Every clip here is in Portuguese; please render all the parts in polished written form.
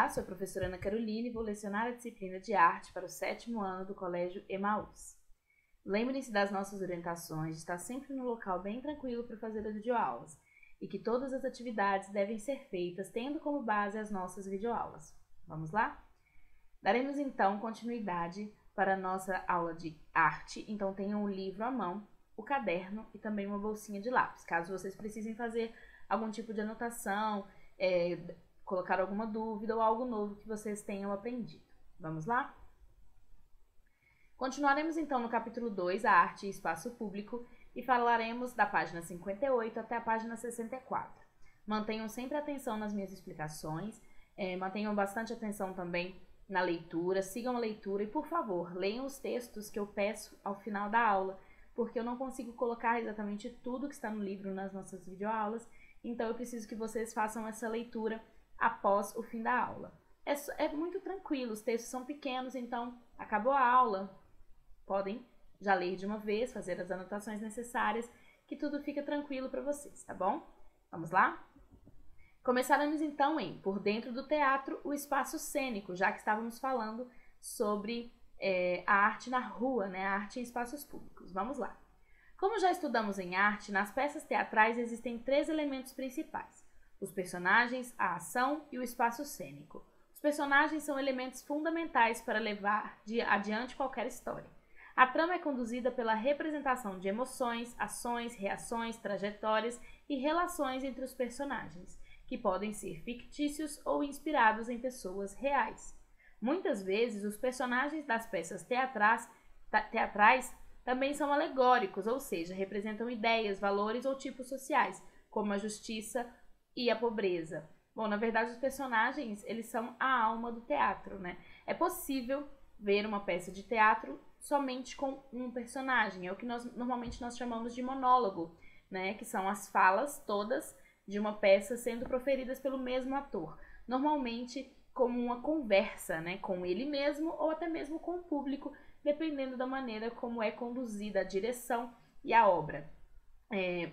Olá, sou a professora Ana Caroline e vou lecionar a disciplina de arte para o 7º ano do Colégio Emaús. Lembrem-se das nossas orientações, de estar sempre num local bem tranquilo para fazer as videoaulas e que todas as atividades devem ser feitas tendo como base as nossas videoaulas. Vamos lá? Daremos então continuidade para a nossa aula de arte, então tenham o livro à mão, o caderno e também uma bolsinha de lápis, caso vocês precisem fazer algum tipo de anotação, colocar alguma dúvida ou algo novo que vocês tenham aprendido. Vamos lá? Continuaremos então no capítulo 2, a arte e espaço público, e falaremos da página 58 até a página 64. Mantenham sempre atenção nas minhas explicações, mantenham bastante atenção também na leitura, sigam a leitura e, por favor, leiam os textos que eu peço ao final da aula, porque eu não consigo colocar exatamente tudo que está no livro nas nossas videoaulas, então eu preciso que vocês façam essa leitura após o fim da aula. É muito tranquilo, os textos são pequenos, então acabou a aula, podem já ler de uma vez, fazer as anotações necessárias, que tudo fica tranquilo para vocês, tá bom? Vamos lá? Começaremos então em Por Dentro do Teatro, o Espaço Cênico, já que estávamos falando sobre a arte na rua, né? A arte em espaços públicos. Vamos lá. Como já estudamos em arte, nas peças teatrais existem 3 elementos principais: os personagens, a ação e o espaço cênico. Os personagens são elementos fundamentais para levar adiante qualquer história. A trama é conduzida pela representação de emoções, ações, reações, trajetórias e relações entre os personagens, que podem ser fictícios ou inspirados em pessoas reais. Muitas vezes, os personagens das peças teatrais também são alegóricos, ou seja, representam ideias, valores ou tipos sociais, como a justiça e a pobreza. Bom, na verdade, os personagens, eles são a alma do teatro, né? É possível ver uma peça de teatro somente com um personagem, é o que normalmente nós chamamos de monólogo, né? Que são as falas todas de uma peça sendo proferidas pelo mesmo ator, normalmente como uma conversa, né? Com ele mesmo ou até mesmo com o público, dependendo da maneira como é conduzida a direção e a obra.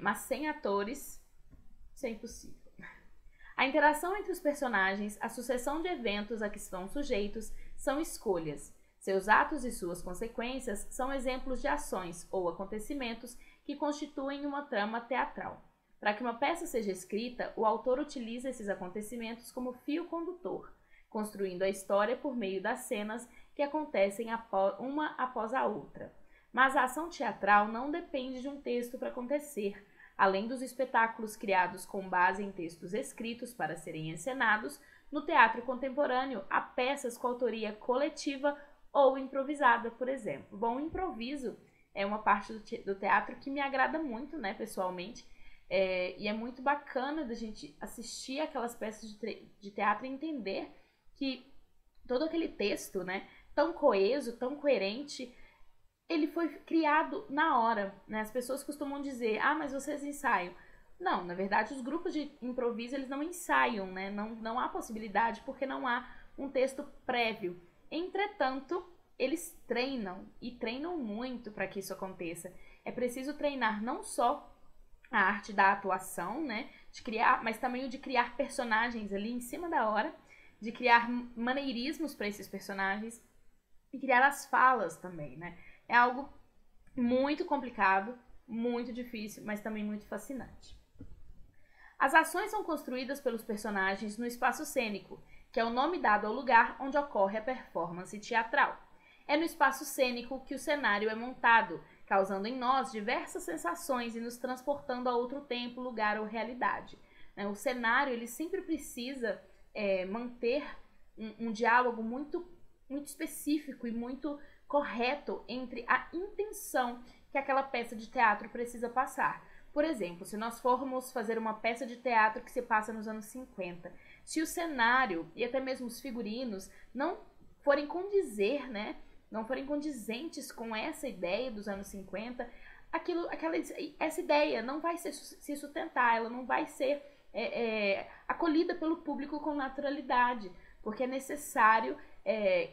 Mas sem atores, isso é impossível. A interação entre os personagens, a sucessão de eventos a que estão sujeitos, são escolhas. Seus atos e suas consequências são exemplos de ações ou acontecimentos que constituem uma trama teatral. Para que uma peça seja escrita, o autor utiliza esses acontecimentos como fio condutor, construindo a história por meio das cenas que acontecem uma após a outra. Mas a ação teatral não depende de um texto para acontecer. Além dos espetáculos criados com base em textos escritos para serem encenados, no teatro contemporâneo há peças com autoria coletiva ou improvisada, por exemplo. Bom, o improviso é uma parte do teatro que me agrada muito, né, pessoalmente, e é muito bacana da gente assistir aquelas peças de teatro e entender que todo aquele texto, né, tão coeso, tão coerente, ele foi criado na hora, né? As pessoas costumam dizer, mas vocês ensaiam. Não, na verdade, os grupos de improviso, eles não ensaiam, né? Não há possibilidade, porque não há um texto prévio. Entretanto, eles treinam, e treinam muito para que isso aconteça. É preciso treinar não só a arte da atuação, né? De criar, mas também o de criar personagens ali em cima da hora, de criar maneirismos para esses personagens e criar as falas também, né? É algo muito complicado, muito difícil, mas também muito fascinante. As ações são construídas pelos personagens no espaço cênico, que é o nome dado ao lugar onde ocorre a performance teatral. É no espaço cênico que o cenário é montado, causando em nós diversas sensações e nos transportando a outro tempo, lugar ou realidade. O cenário, ele sempre precisa manter um diálogo muito específico e muito correto entre a intenção que aquela peça de teatro precisa passar. Por exemplo, se nós formos fazer uma peça de teatro que se passa nos anos 50, se o cenário e até mesmo os figurinos não forem condizer, né, não forem condizentes com essa ideia dos anos 50, essa ideia não vai se sustentar, ela não vai ser acolhida pelo público com naturalidade, porque é necessário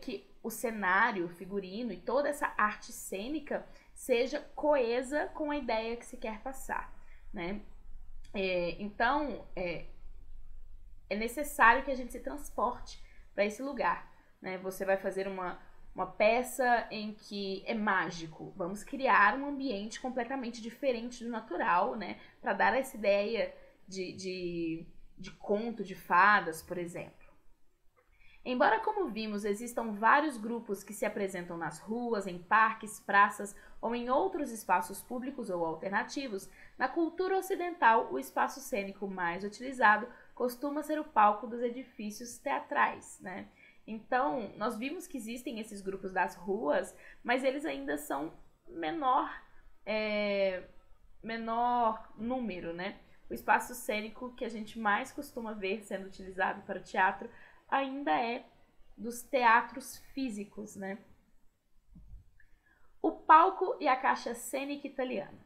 que o cenário, o figurino e toda essa arte cênica seja coesa com a ideia que se quer passar, né? Então, é necessário que a gente se transporte para esse lugar, né? Você vai fazer uma peça em que é mágico. Vamos criar um ambiente completamente diferente do natural, né? Para dar essa ideia de conto de fadas, por exemplo. Embora, como vimos, existam vários grupos que se apresentam nas ruas, em parques, praças ou em outros espaços públicos ou alternativos, na cultura ocidental o espaço cênico mais utilizado costuma ser o palco dos edifícios teatrais, né? Então, nós vimos que existem esses grupos das ruas, mas eles ainda são menor número, né? O espaço cênico que a gente mais costuma ver sendo utilizado para o teatro ainda é dos teatros físicos, né? O palco e a caixa cênica italiana.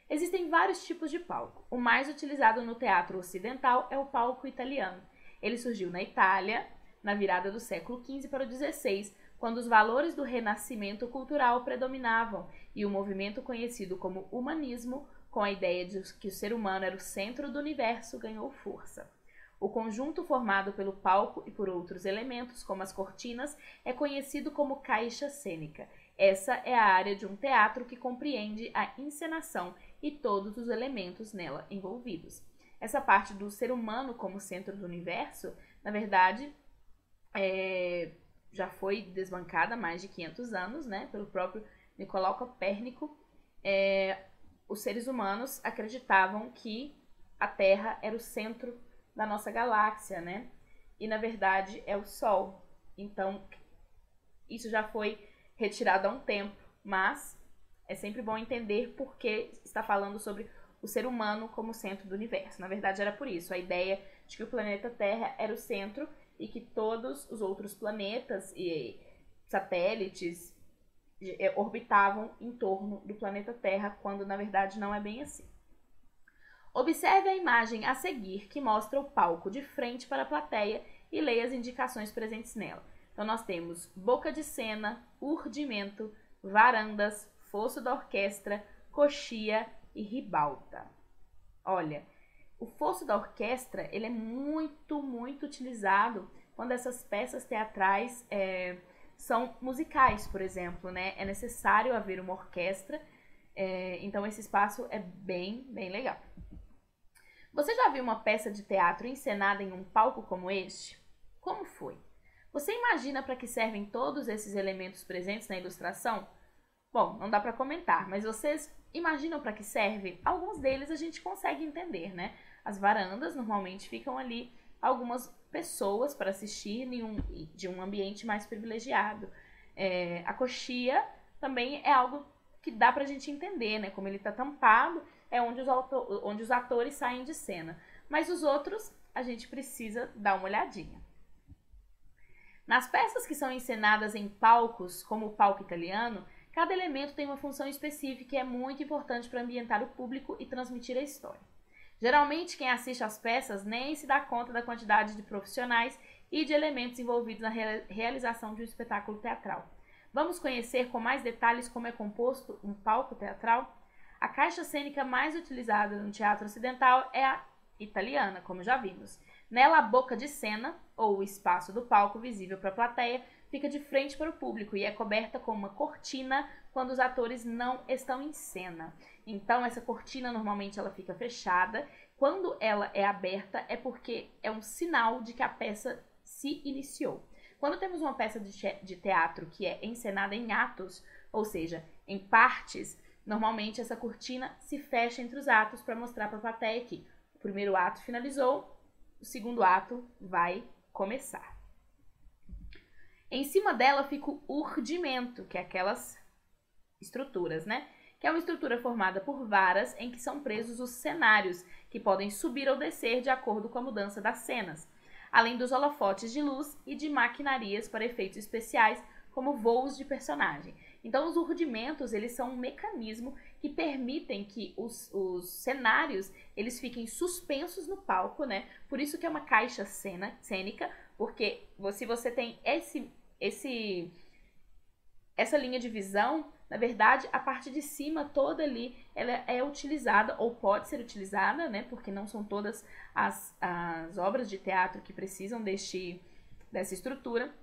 Existem vários tipos de palco. O mais utilizado no teatro ocidental é o palco italiano. Ele surgiu na Itália, na virada do século XV para o XVI, quando os valores do renascimento cultural predominavam e o movimento conhecido como humanismo, com a ideia de que o ser humano era o centro do universo, ganhou força. O conjunto formado pelo palco e por outros elementos, como as cortinas, é conhecido como caixa cênica. Essa é a área de um teatro que compreende a encenação e todos os elementos nela envolvidos. Essa parte do ser humano como centro do universo, na verdade, já foi desbancada há mais de 500 anos, né, pelo próprio Nicolau Copérnico. Os seres humanos acreditavam que a Terra era o centro da nossa galáxia, né? E na verdade é o Sol. Então, isso já foi retirado há um tempo, mas é sempre bom entender por que está falando sobre o ser humano como centro do universo. Na verdade era por isso, a ideia de que o planeta Terra era o centro e que todos os outros planetas e satélites orbitavam em torno do planeta Terra, quando na verdade não é bem assim. Observe a imagem a seguir, que mostra o palco de frente para a plateia, e leia as indicações presentes nela. Então nós temos boca de cena, urdimento, varandas, fosso da orquestra, coxia e ribalta. Olha, o fosso da orquestra ele é muito utilizado quando essas peças teatrais são musicais, por exemplo, né? É necessário haver uma orquestra, então esse espaço é bem legal. Você já viu uma peça de teatro encenada em um palco como este? Como foi? Você imagina para que servem todos esses elementos presentes na ilustração? Bom, não dá para comentar, mas vocês imaginam para que serve? Alguns deles a gente consegue entender, né? As varandas normalmente ficam ali algumas pessoas para assistir de um ambiente mais privilegiado. A coxia também é algo que dá pra gente entender, né? Como ele tá tampado, é onde os atores saem de cena. Mas os outros, a gente precisa dar uma olhadinha. Nas peças que são encenadas em palcos, como o palco italiano, cada elemento tem uma função específica e é muito importante para ambientar o público e transmitir a história. Geralmente, quem assiste às peças nem se dá conta da quantidade de profissionais e de elementos envolvidos na realização de um espetáculo teatral. Vamos conhecer com mais detalhes como é composto um palco teatral? A caixa cênica mais utilizada no teatro ocidental é a italiana, como já vimos. Nela, a boca de cena, ou o espaço do palco visível para a plateia, fica de frente para o público e é coberta com uma cortina quando os atores não estão em cena. Então, essa cortina normalmente ela fica fechada. Quando ela é aberta é porque é um sinal de que a peça se iniciou. Quando temos uma peça de teatro que é encenada em atos, ou seja, em partes, normalmente essa cortina se fecha entre os atos para mostrar para a plateia que o primeiro ato finalizou, o segundo ato vai começar. Em cima dela fica o urdimento, que é aquelas estruturas, né? Que é uma estrutura formada por varas em que são presos os cenários, que podem subir ou descer de acordo com a mudança das cenas, além dos holofotes de luz e de maquinarias para efeitos especiais, como voos de personagem. Então, os urdimentos, eles são um mecanismo que permitem que os cenários, eles fiquem suspensos no palco, né? Por isso que é uma caixa cênica, porque se você tem essa linha de visão, na verdade, a parte de cima toda ali, ela é utilizada, ou pode ser utilizada, né? Porque não são todas as obras de teatro que precisam dessa estrutura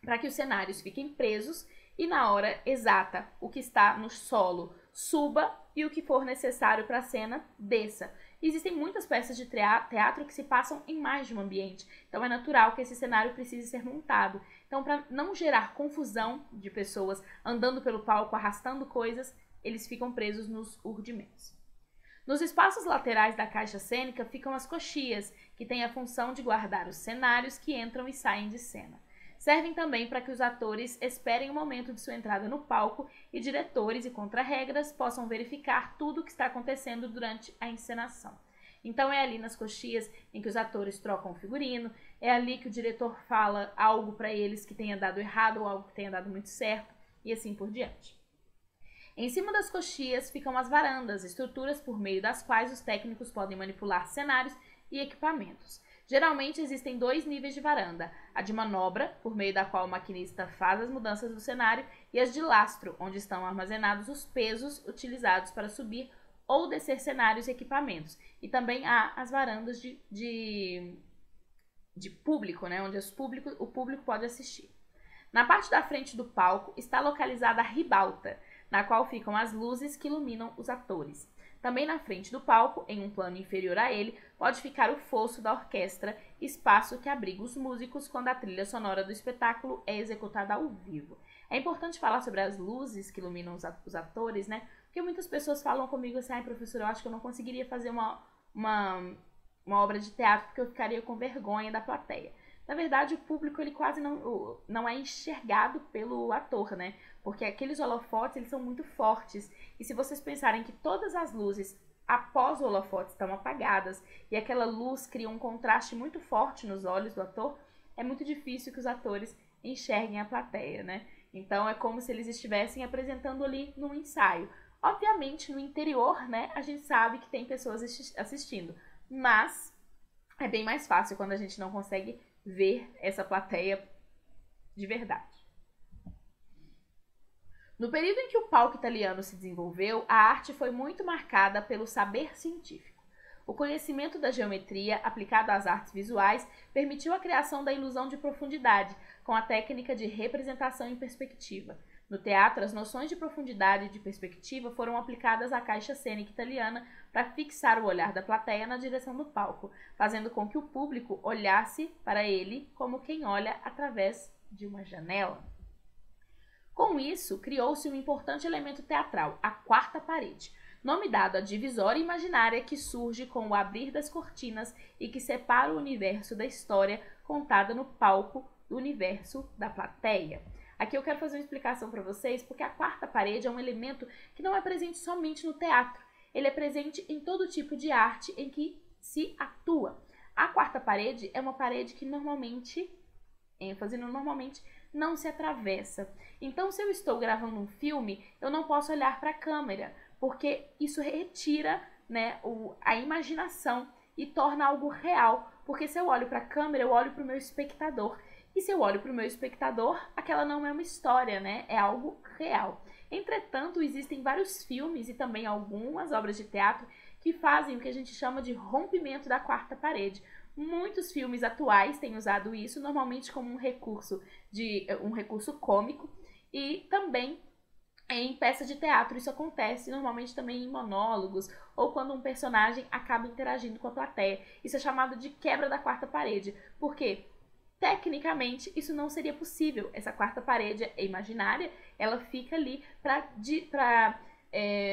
para que os cenários fiquem presos e na hora exata o que está no solo suba e o que for necessário para a cena desça. Existem muitas peças de teatro que se passam em mais de um ambiente, então é natural que esse cenário precise ser montado. Então, para não gerar confusão de pessoas andando pelo palco, arrastando coisas, eles ficam presos nos urdimentos. Nos espaços laterais da caixa cênica ficam as coxias, que têm a função de guardar os cenários que entram e saem de cena. Servem também para que os atores esperem o momento de sua entrada no palco e diretores e contra-regras possam verificar tudo o que está acontecendo durante a encenação. Então é ali nas coxias em que os atores trocam o figurino, é ali que o diretor fala algo para eles que tenha dado errado ou algo que tenha dado muito certo e assim por diante. Em cima das coxias ficam as varandas, estruturas por meio das quais os técnicos podem manipular cenários e equipamentos. Geralmente existem 2 níveis de varanda, a de manobra, por meio da qual o maquinista faz as mudanças do cenário, e as de lastro, onde estão armazenados os pesos utilizados para subir ou descer cenários e equipamentos. E também há as varandas de público, né, onde o público pode assistir. Na parte da frente do palco está localizada a ribalta, na qual ficam as luzes que iluminam os atores. Também na frente do palco, em um plano inferior a ele, pode ficar o fosso da orquestra, espaço que abriga os músicos quando a trilha sonora do espetáculo é executada ao vivo. É importante falar sobre as luzes que iluminam os atores, né? Porque muitas pessoas falam comigo assim, professor, eu acho que eu não conseguiria fazer uma obra de teatro porque eu ficaria com vergonha da plateia. Na verdade, o público ele quase não é enxergado pelo ator, né? Porque aqueles holofotes eles são muito fortes. E se vocês pensarem que todas as luzes após o holofote estão apagadas e aquela luz cria um contraste muito forte nos olhos do ator, é muito difícil que os atores enxerguem a plateia, né? Então é como se eles estivessem apresentando ali num ensaio. Obviamente, no interior, né, a gente sabe que tem pessoas assistindo, mas é bem mais fácil quando a gente não consegue ver essa plateia de verdade. No período em que o palco italiano se desenvolveu, a arte foi muito marcada pelo saber científico. O conhecimento da geometria, aplicado às artes visuais, permitiu a criação da ilusão de profundidade, com a técnica de representação em perspectiva. No teatro, as noções de profundidade e de perspectiva foram aplicadas à caixa cênica italiana para fixar o olhar da plateia na direção do palco, fazendo com que o público olhasse para ele como quem olha através de uma janela. Com isso, criou-se um importante elemento teatral, a quarta parede, nome dado à divisória imaginária que surge com o abrir das cortinas e que separa o universo da história contada no palco do universo da plateia. Aqui eu quero fazer uma explicação para vocês, porque a quarta parede é um elemento que não é presente somente no teatro, ele é presente em todo tipo de arte em que se atua. A quarta parede é uma parede que normalmente, ênfase no normalmente, não se atravessa. Então, se eu estou gravando um filme, eu não posso olhar para a câmera, porque isso retira, né, a imaginação e torna algo real. Porque se eu olho para a câmera, eu olho para o meu espectador. E se eu olho para o meu espectador, aquela não é uma história, né? É algo real. Entretanto, existem vários filmes e também algumas obras de teatro que fazem o que a gente chama de rompimento da quarta parede. Muitos filmes atuais têm usado isso, normalmente como um recurso cômico, e também em peças de teatro isso acontece, normalmente também em monólogos, ou quando um personagem acaba interagindo com a plateia. Isso é chamado de quebra da quarta parede. Por quê? Tecnicamente, isso não seria possível. Essa quarta parede é imaginária, ela fica ali para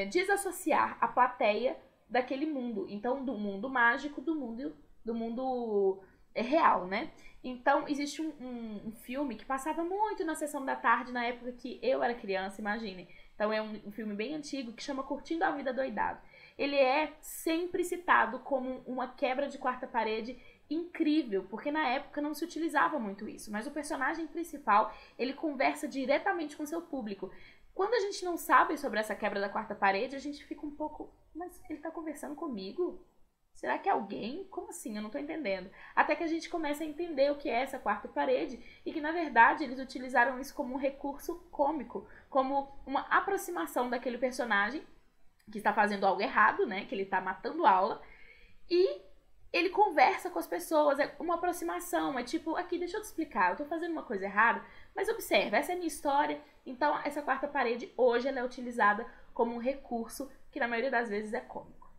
desassociar a plateia daquele mundo. Então, do mundo mágico, do mundo real, né? Então, existe um filme que passava muito na sessão da tarde, na época que eu era criança, imaginem. Então, é um filme bem antigo que chama Curtindo a Vida Doidado. Ele é sempre citado como uma quebra de quarta parede incrível, porque na época não se utilizava muito isso. Mas o personagem principal, ele conversa diretamente com seu público. Quando a gente não sabe sobre essa quebra da quarta parede, a gente fica um pouco... Mas ele tá conversando comigo? Será que é alguém? Como assim? Eu não tô entendendo. Até que a gente começa a entender o que é essa quarta parede e que, na verdade, eles utilizaram isso como um recurso cômico, como uma aproximação daquele personagem que está fazendo algo errado, né? Que ele tá matando aula, e ele conversa com as pessoas, é uma aproximação, é tipo, aqui, deixa eu te explicar, eu tô fazendo uma coisa errada, mas observa, essa é a minha história, então essa quarta parede hoje ela é utilizada como um recurso que na maioria das vezes é cômico.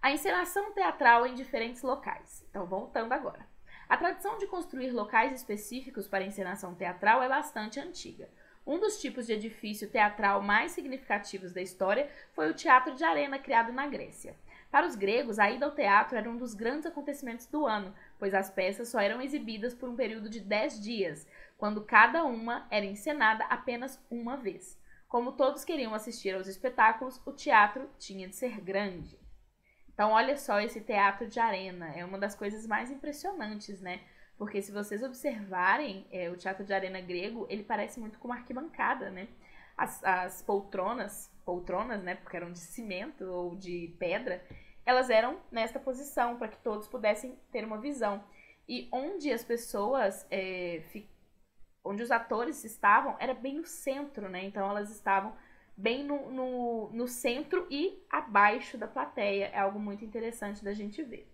A encenação teatral em diferentes locais. Então, voltando agora. A tradição de construir locais específicos para encenação teatral é bastante antiga. Um dos tipos de edifício teatral mais significativos da história foi o teatro de arena criado na Grécia. Para os gregos, a ida ao teatro era um dos grandes acontecimentos do ano, pois as peças só eram exibidas por um período de 10 dias, quando cada uma era encenada apenas uma vez. Como todos queriam assistir aos espetáculos, o teatro tinha de ser grande. Então, olha só esse teatro de arena, é uma das coisas mais impressionantes, né? Porque se vocês observarem o teatro de arena grego, ele parece muito com uma arquibancada, né? As poltronas, né? Porque eram de cimento ou de pedra, elas eram nesta posição para que todos pudessem ter uma visão. E onde as pessoas, onde os atores estavam, era bem no centro, né? Então elas estavam bem no centro e abaixo da plateia. É algo muito interessante da gente ver.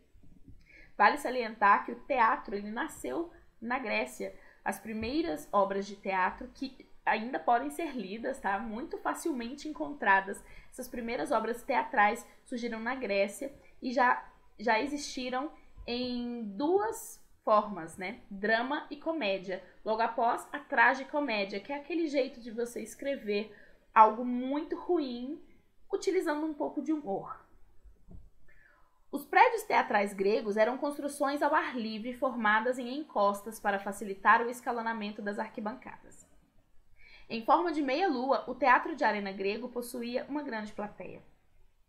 Vale salientar que o teatro ele nasceu na Grécia. As primeiras obras de teatro que ainda podem ser lidas, tá? Muito facilmente encontradas. Essas primeiras obras teatrais surgiram na Grécia e já existiram em duas formas, né? Drama e comédia. Logo após a tragicomédia, que é aquele jeito de você escrever algo muito ruim, utilizando um pouco de humor. Os prédios teatrais gregos eram construções ao ar livre formadas em encostas para facilitar o escalonamento das arquibancadas. Em forma de meia-lua, o teatro de arena grego possuía uma grande plateia.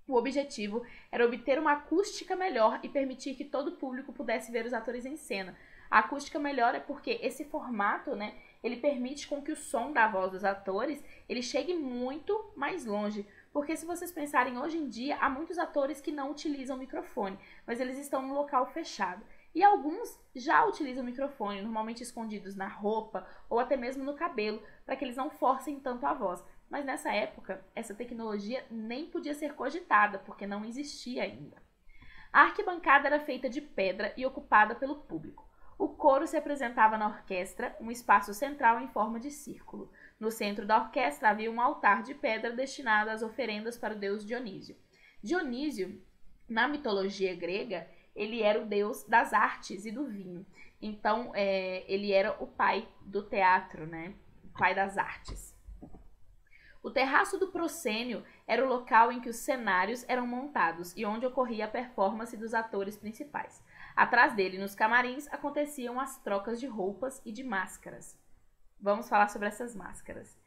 O objetivo era obter uma acústica melhor e permitir que todo o público pudesse ver os atores em cena. A acústica melhor é porque esse formato, né, ele permite com que o som da voz dos atores ele chegue muito mais longe. Porque se vocês pensarem hoje em dia, há muitos atores que não utilizam microfone, mas eles estão no local fechado. E alguns já utilizam microfone, normalmente escondidos na roupa ou até mesmo no cabelo, para que eles não forcem tanto a voz. Mas nessa época, essa tecnologia nem podia ser cogitada, porque não existia ainda. A arquibancada era feita de pedra e ocupada pelo público. O coro se apresentava na orquestra, um espaço central em forma de círculo. No centro da orquestra havia um altar de pedra destinado às oferendas para o deus Dionísio. Dionísio, na mitologia grega, ele era o deus das artes e do vinho. Então, ele era o pai do teatro, né? O pai das artes. O terraço do proscênio era o local em que os cenários eram montados e onde ocorria a performance dos atores principais. Atrás dele, nos camarins, aconteciam as trocas de roupas e de máscaras. Vamos falar sobre essas máscaras.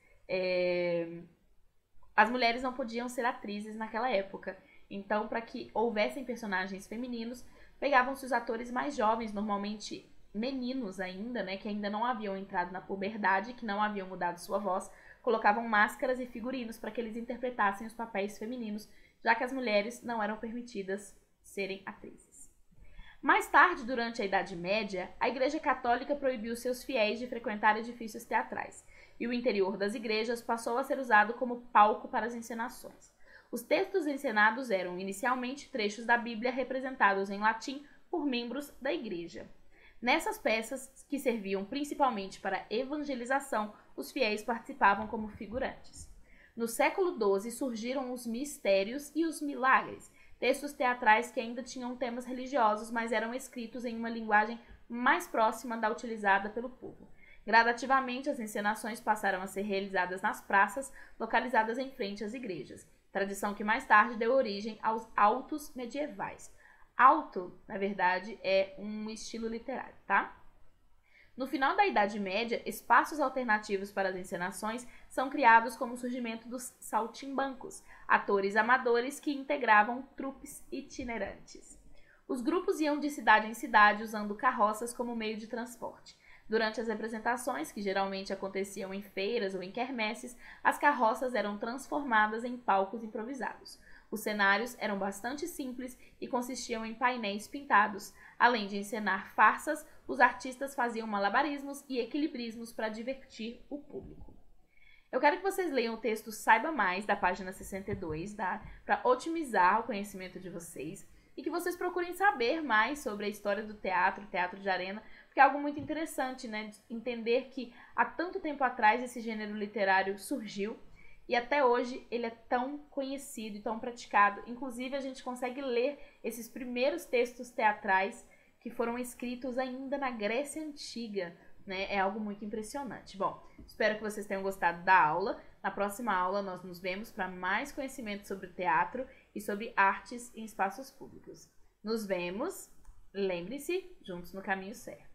As mulheres não podiam ser atrizes naquela época. Então, para que houvessem personagens femininos, pegavam-se os atores mais jovens, normalmente meninos ainda, né, que ainda não haviam entrado na puberdade, que não haviam mudado sua voz, colocavam máscaras e figurinos para que eles interpretassem os papéis femininos, já que as mulheres não eram permitidas serem atrizes. Mais tarde, durante a Idade Média, a Igreja Católica proibiu seus fiéis de frequentar edifícios teatrais, e o interior das igrejas passou a ser usado como palco para as encenações. Os textos encenados eram, inicialmente, trechos da Bíblia representados em latim por membros da igreja. Nessas peças, que serviam principalmente para evangelização, os fiéis participavam como figurantes. No século XII surgiram os mistérios e os milagres, textos teatrais que ainda tinham temas religiosos, mas eram escritos em uma linguagem mais próxima da utilizada pelo povo. Gradativamente, as encenações passaram a ser realizadas nas praças, localizadas em frente às igrejas, tradição que mais tarde deu origem aos autos medievais. Auto, na verdade, é um estilo literário, tá? No final da Idade Média, espaços alternativos para as encenações são criados como o surgimento dos saltimbancos, atores amadores que integravam trupes itinerantes. Os grupos iam de cidade em cidade usando carroças como meio de transporte. Durante as representações, que geralmente aconteciam em feiras ou em quermesses, as carroças eram transformadas em palcos improvisados. Os cenários eram bastante simples e consistiam em painéis pintados. Além de encenar farsas, os artistas faziam malabarismos e equilibrismos para divertir o público. Eu quero que vocês leiam o texto Saiba Mais, da página 62, para otimizar o conhecimento de vocês. e que vocês procurem saber mais sobre a história do teatro, teatro de arena, porque é algo muito interessante, né? Entender que há tanto tempo atrás esse gênero literário surgiu e até hoje ele é tão conhecido e tão praticado. Inclusive, a gente consegue ler esses primeiros textos teatrais que foram escritos ainda na Grécia Antiga, né? É algo muito impressionante. Bom, espero que vocês tenham gostado da aula. Na próxima aula, nós nos vemos para mais conhecimento sobre teatro e sobre artes em espaços públicos. Nos vemos, lembre-se, juntos no caminho certo.